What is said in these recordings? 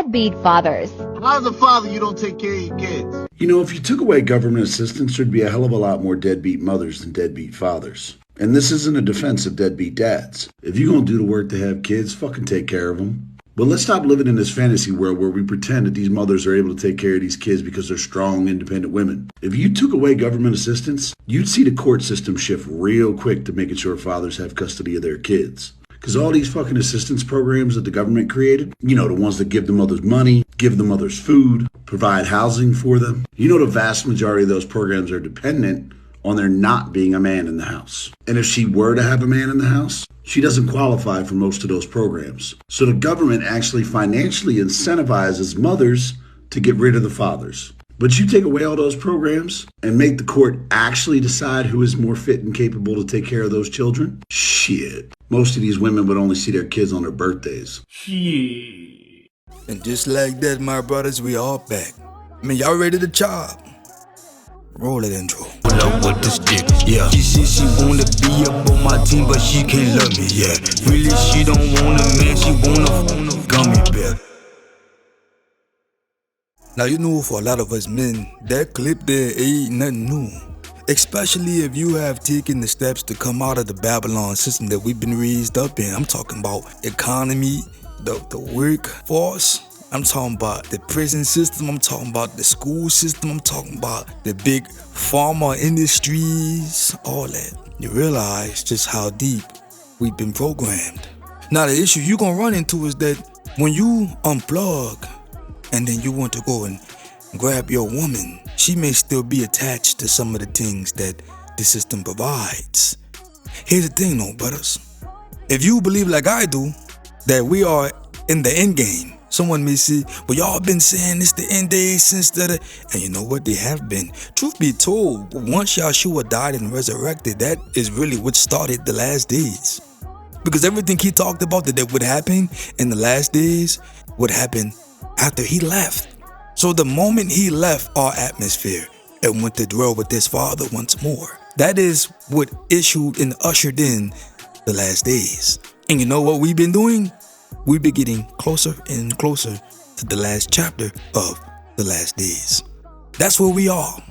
deadbeat fathers. How's a father you don't take care of your kids? You know, if you took away government assistance, there'd be a hell of a lot more deadbeat mothers than deadbeat fathers. And this isn't a defense of deadbeat dads. If you're gonna do the work to have kids, fucking take care of them. But let's stop living in this fantasy world where we pretend that these mothers are able to take care of these kids because they're strong, independent women. If you took away government assistance, you'd see the court system shift real quick to making sure fathers have custody of their kids. Because all these fucking assistance programs that the government created, you know, the ones that give the mothers money, give the mothers food, provide housing for them, you know, the vast majority of those programs are dependent on there not being a man in the house. And if she were to have a man in the house, she doesn't qualify for most of those programs. So the government actually financially incentivizes mothers to get rid of the fathers. But you take away all those programs and make the court actually decide who is more fit and capable to take care of those children? Shit. Most of these women would only see their kids on their birthdays. Shit. And just like that, my brothers, we all back. I mean, y'all ready to chop? Roll it intro. Pull up with the stick, yeah. She said she wanna be up on my team, but she can't love me, yeah. Really, she don't want a man, she want a gummy bear. Now, you know, for a lot of us men, that clip there ain't nothing new. Especially if you have taken the steps to come out of the Babylon system that we've been raised up in. I'm talking about economy, the workforce. I'm talking about the prison system. I'm talking about the school system. I'm talking about the big pharma industries, all that. You realize just how deep we've been programmed. Now, the issue you're gonna run into is that when you unplug and then you want to go and grab your woman, she may still be attached to some of the things that the system provides. Here's the thing though, brothers. If you believe like I do, that we are in the end game, someone may say, well, y'all been saying it's the end days since that. And you know what? They have been. Truth be told, once Yahshua died and resurrected, that is really what started the last days. Because everything he talked about that would happen in the last days would happen after he left. So the moment he left our atmosphere and went to dwell with his Father once more, that is what issued and ushered in the last days. And you know what we've been doing? We've been getting closer and closer to the last chapter of the last days. That's where we are.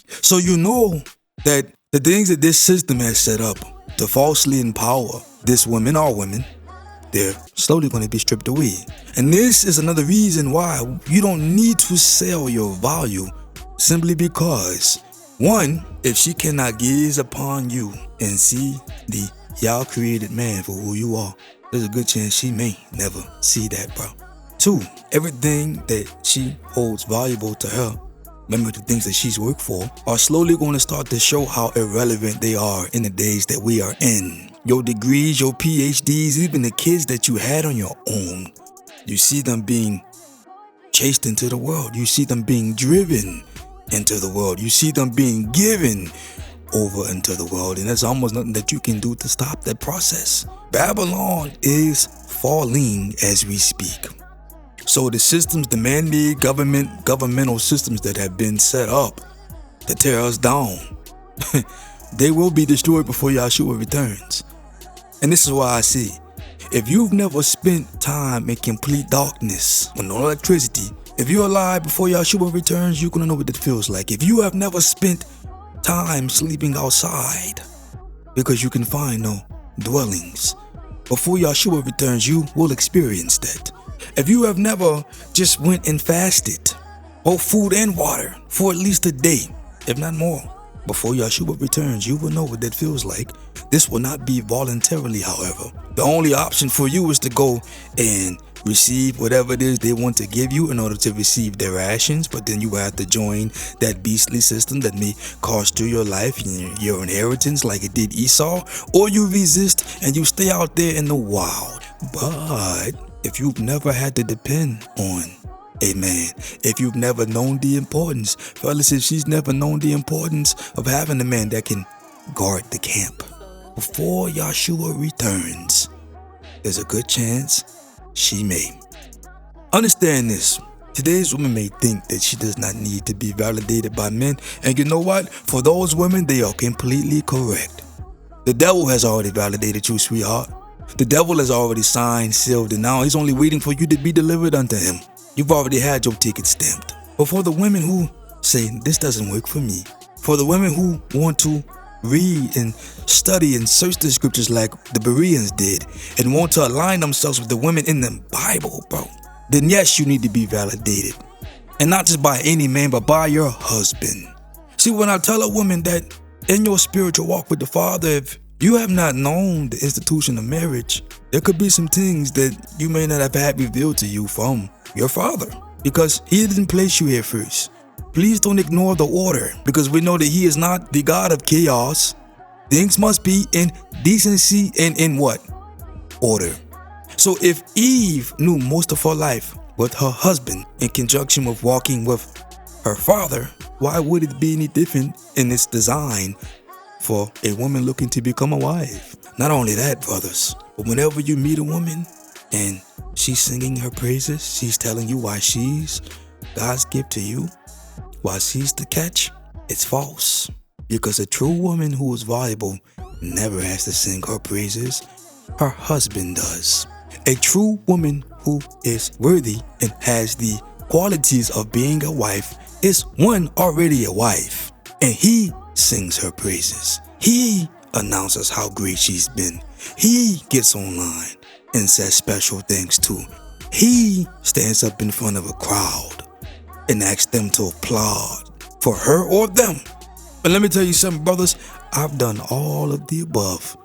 So you know that the things that this system has set up to falsely empower this women or women, they're slowly going to be stripped away. And this is another reason why you don't need to sell your value, simply because, one, if she cannot gaze upon you and see the Yah created man for who you are, there's a good chance she may never see that, bro. Two, everything that she holds valuable to her, remember the things that she's worked for, are slowly going to start to show how irrelevant they are in the days that we are in. Your degrees, your PhDs, even the kids that you had on your own, you see them being chased into the world. You see them being driven into the world. You see them being given over into the world. And there's almost nothing that you can do to stop that process. Babylon is falling as we speak. So the systems, the man-made governmental systems that have been set up to tear us down, they will be destroyed before Yahshua returns. And this is why I say, if you've never spent time in complete darkness with no electricity, if you're alive before Yahshua returns, you're gonna know what it feels like. If you have never spent time sleeping outside because you can find no dwellings, before Yahshua returns, you will experience that. If you have never just went and fasted, both food and water, for at least a day, if not more, before Yahshua returns, you will know what that feels like. This will not be voluntarily, however. The only option for you is to go and receive whatever it is they want to give you in order to receive their rations, but then you have to join that beastly system that may cost you your life and your inheritance like it did Esau, or you resist and you stay out there in the wild. But if you've never had to depend on a man, if you've never known the importance, fellas, if she's never known the importance of having a man that can guard the camp before Yahshua returns, there's a good chance she may. Understand this. Today's woman may think that she does not need to be validated by men, and you know what? For those women, they are completely correct. The devil has already validated you, sweetheart. The devil has already signed, sealed, and now he's only waiting for you to be delivered unto him. you've already had your ticket stamped. But for the women who say, this doesn't work for me, for the women who want to read and study and search the scriptures like the Bereans did and want to align themselves with the women in the Bible, bro, then yes, you need to be validated. And not just by any man, but by your husband. See, when I tell a woman that in your spiritual walk with the Father, if you have not known the institution of marriage, there could be some things that you may not have had revealed to you from your Father, because He didn't place you here first. Please don't ignore the order, because we know that He is not the God of chaos. Things must be in decency and in what? Order. So if Eve knew most of her life with her husband in conjunction with walking with her father, why would it be any different in its design for a woman looking to become a wife? Not only that, brothers, but whenever you meet a woman and she's singing her praises, she's telling you why she's God's gift to you, why she's the catch, it's false. Because a true woman who is valuable never has to sing her praises. Her husband does. A true woman who is worthy and has the qualities of being a wife is one already a wife, and he sings her praises. He announces how great she's been. He gets online and says special things too. He stands up in front of a crowd and asks them to applaud for her or them. But let me tell you something, brothers, I've done all of the above,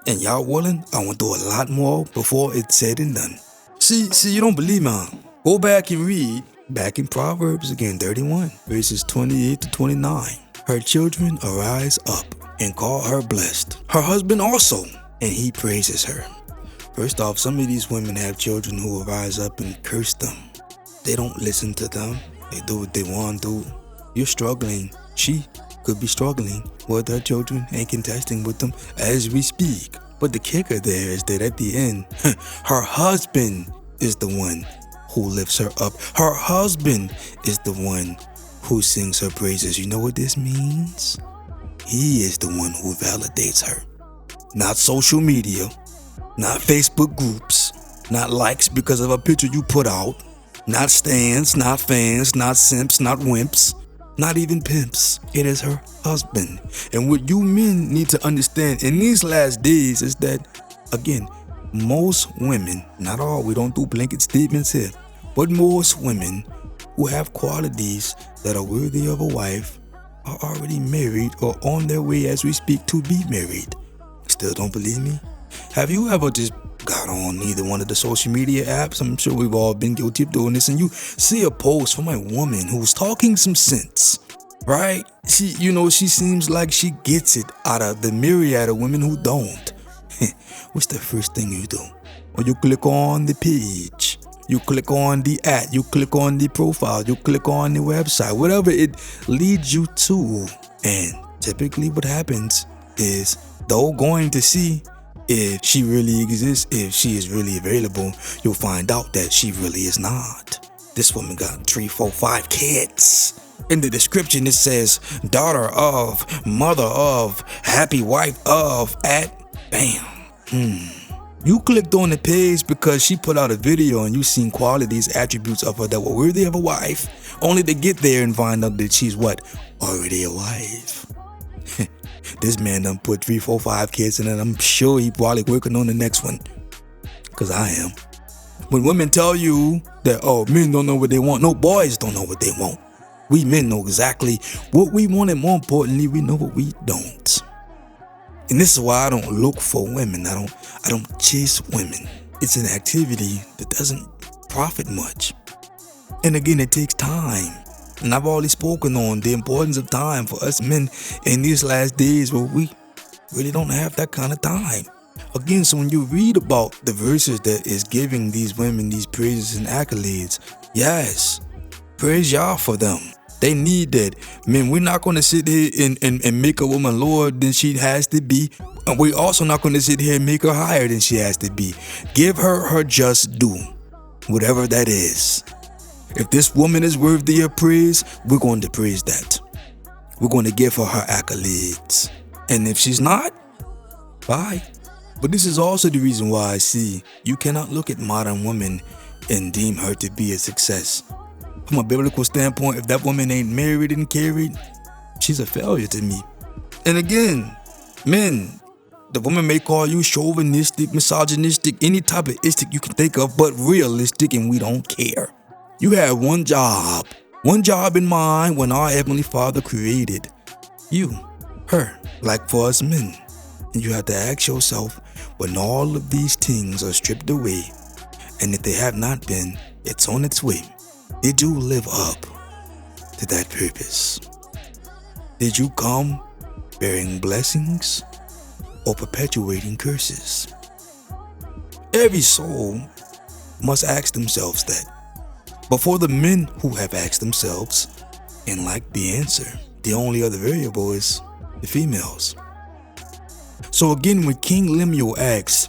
and y'all willing, I want to do a lot more before it's said and done. See, you don't believe me, huh? Go back and read back in Proverbs again, 31, verses 28 to 29. Her children arise up and call her blessed. Her husband also, and he praises her. First off, some of these women have children who rise up and curse them. They don't listen to them. They do what they want to do. You're struggling. She could be struggling with her children and contesting with them as we speak. But the kicker there is that at the end, her husband is the one who lifts her up. Her husband is the one who sings her praises. You know what this means? He is the one who validates her. Not social media, not Facebook groups, not likes because of a picture you put out, not stans, not fans, not simps, not wimps, not even pimps. It is her husband. And what you men need to understand in these last days is that, again, most women, not all, we don't do blanket statements here, but most women who have qualities that are worthy of a wife are already married or on their way as we speak to be married. Still don't believe me? Have you ever just got on either one of the social media apps? I'm sure we've all been guilty of doing this, and you see a post from a woman who's talking some sense, right? She seems like she gets it out of the myriad of women who don't. What's the first thing you do? Or you click on the page, you click on the ad, you click on the profile, you click on the website, whatever it leads you to. And typically what happens is, though going to see if she really exists, if she is really available, you'll find out that she really is not. This woman got 3, 4, 5 kids. In the description it says, daughter of, mother of, happy wife of, at, bam. You clicked on the page because she put out a video and you seen qualities, attributes of her that were worthy of a wife, only to get there and find out that she's what? Already a wife. This man done put 3, 4, 5 kids in it. I'm sure he probably working on the next one. Cause I am. When women tell you that, oh, men don't know what they want. No, boys don't know what they want. We men know exactly what we want, and more importantly, we know what we don't. And this is why I don't look for women. I don't chase women. It's an activity that doesn't profit much. And again, it takes time. And I've already spoken on the importance of time for us men in these last days where we really don't have that kind of time. Again, so when you read about the verses that is giving these women these praises and accolades, yes, praise Yah for them. They need that. Man, we're not going to sit here and make a woman lower than she has to be. And we're also not going to sit here and make her higher than she has to be. Give her her just due, whatever that is. If this woman is worthy of praise, we're going to praise that. We're going to give her her accolades. And if she's not, bye. But this is also the reason why I see you cannot look at modern women and deem her to be a success. From a biblical standpoint, if that woman ain't married and carried, she's a failure to me. And again, men, the woman may call you chauvinistic, misogynistic, any type of istic you can think of, but realistic, and we don't care. You have one job in mind when our Heavenly Father created you, her, like for us men. And you have to ask yourself, when all of these things are stripped away, and if they have not been, it's on its way. Did you live up to that purpose? Did you come bearing blessings or perpetuating curses? Every soul must ask themselves that. But for the men who have asked themselves and like the answer, the only other variable is the females. So again, when King Lemuel asks,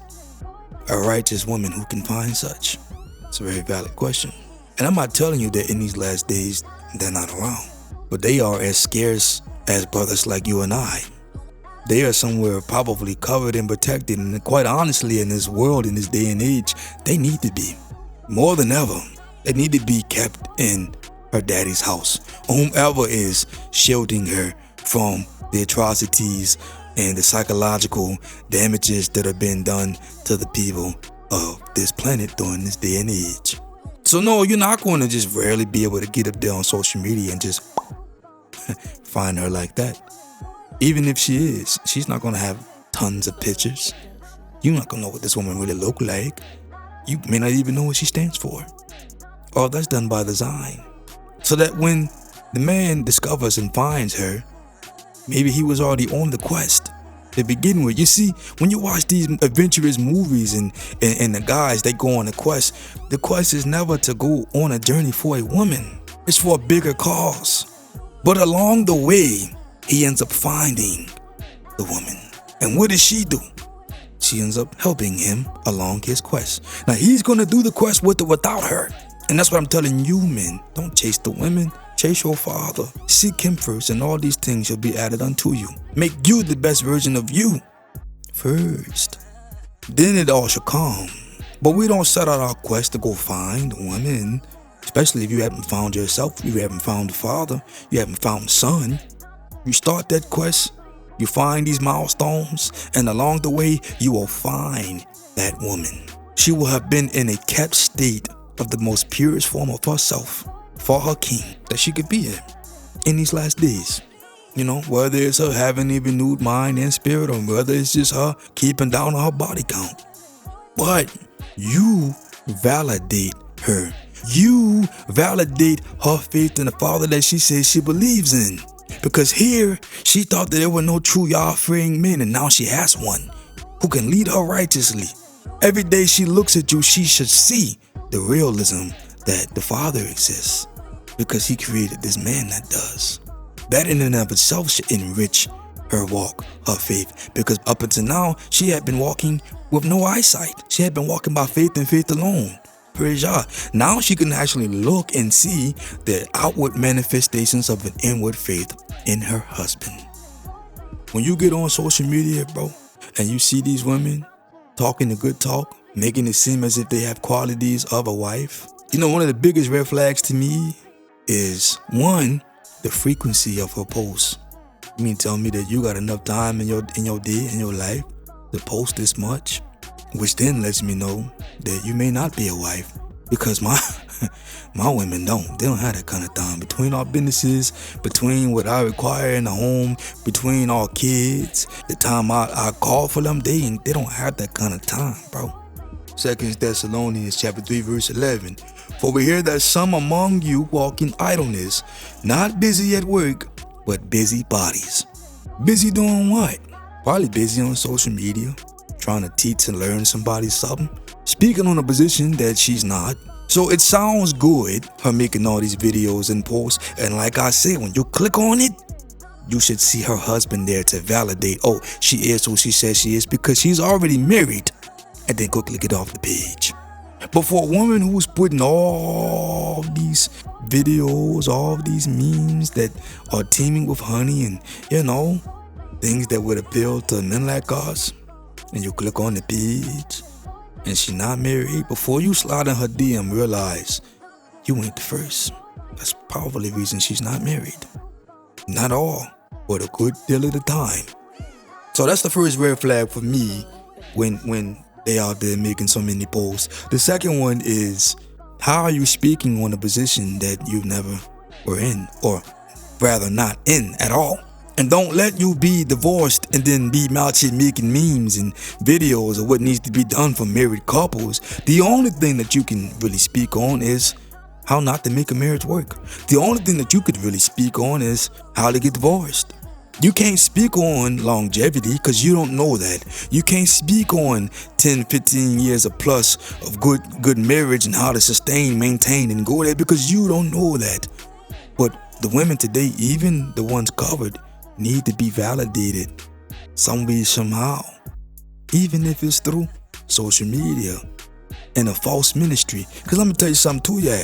a righteous woman who can find such? It's a very valid question. And I'm not telling you that in these last days they're not around, but they are as scarce as brothers like you and I. They are somewhere probably covered and protected, and quite honestly, in this world, in this day and age, they need to be. More than ever, they need to be kept in her daddy's house, whomever is shielding her from the atrocities and the psychological damages that are being done to the people of this planet during this day and age. So no, you're not going to just rarely be able to get up there on social media and just find her like that. Even if she is, she's not going to have tons of pictures. You're not going to know what this woman really look like. You may not even know what she stands for. All that's done by design. So that when the man discovers and finds her, maybe he was already on the quest to begin with. You see, when you watch these adventurous movies and the guys, they go on a quest, the quest is never to go on a journey for a woman. It's for a bigger cause. But along the way, he ends up finding the woman. And what does she do? She ends up helping him along his quest. Now, he's going to do the quest with or without her. And that's what I'm telling you, men. Don't chase the women. Chase your father. Seek him first, and all these things shall be added unto you. Make you the best version of you first. Then it all shall come. But we don't set out our quest to go find women, especially if you haven't found yourself, you haven't found the father, you haven't found the son. You start that quest, you find these milestones, and along the way, you will find that woman. She will have been in a kept state of the most purest form of herself for her king that she could be in these last days. You know, whether it's her having a renewed mind and spirit, or whether it's just her keeping down on her body count. But you validate her. You validate her faith in the Father that she says she believes in. Because here, she thought that there were no true Yah-fearing men, and now she has one who can lead her righteously. Every day she looks at you, she should see the realism that the Father exists, because he created this man that does. That in and of itself should enrich her walk, her faith, because up until now, she had been walking with no eyesight. She had been walking by faith and faith alone. Praise Yah. Now she can actually look and see the outward manifestations of an inward faith in her husband. When you get on social media, bro, and you see these women talking the good talk, making it seem as if they have qualities of a wife, you know, one of the biggest red flags to me is, one, the frequency of her posts. You mean tell me that you got enough time in your day, in your life, to post this much? Which then lets me know that you may not be a wife, because my women they don't have that kind of time. Between our businesses, between what I require in the home, between our kids, the time I call for them, they don't have that kind of time, bro. 2 Thessalonians chapter 3 verse 11. For we hear that some among you walk in idleness, not busy at work, but busy bodies. Busy doing what? Probably busy on social media, trying to teach and learn somebody something, speaking on a position that she's not. So it sounds good, her making all these videos and posts, and like I said, when you click on it, you should see her husband there to validate, oh, she is who she says she is, because she's already married, and then quickly get off the page. But for a woman who's putting all these videos, all these memes that are teeming with honey and, you know, things that would appeal to men like us, and you click on the page and she not married, before you slide in her DM, realize you ain't the first. That's probably the reason she's not married. Not all, but a good deal of the time. So that's the first red flag for me when they out there making so many posts. The second one is, how are you speaking on a position that you never were in, or rather not in at all? And don't let you be divorced and then be out here making memes and videos of what needs to be done for married couples. The only thing that you can really speak on is how not to make a marriage work. The only thing that you could really speak on is how to get divorced. You can't speak on longevity because you don't know that. You can't speak on 10, 15 years or plus of good marriage and how to sustain, maintain, and go there because you don't know that. But the women today, even the ones covered, need to be validated some way, somehow. Even if it's through social media and a false ministry. Because let me tell you something too, yeah.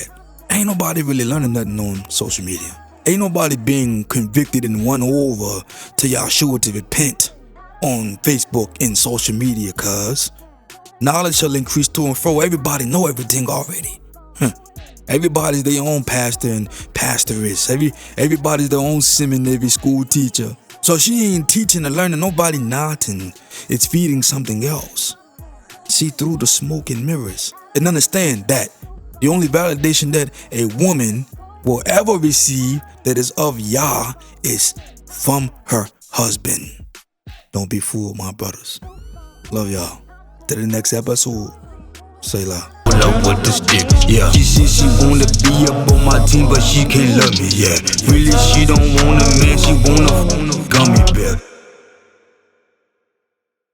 Ain't nobody really learning nothing on social media. Ain't nobody being convicted and won over till y'all sure to repent on Facebook and social media, cuz knowledge shall increase to and fro. Everybody know everything already. Everybody's their own pastor and pastoress. Everybody's their own seminary school teacher. So she ain't teaching and learning nobody nothing. It's feeding something else. See through the smoke and mirrors. And understand that the only validation that a woman will ever receive that is of Yah is from her husband. Don't be fooled, my brothers. Love y'all. To the next episode. Say la. Pull up with the stick, yeah. She said she wanna be up on my team, but she can't love me, yeah. Really, she don't want a man, she want a gummy bear.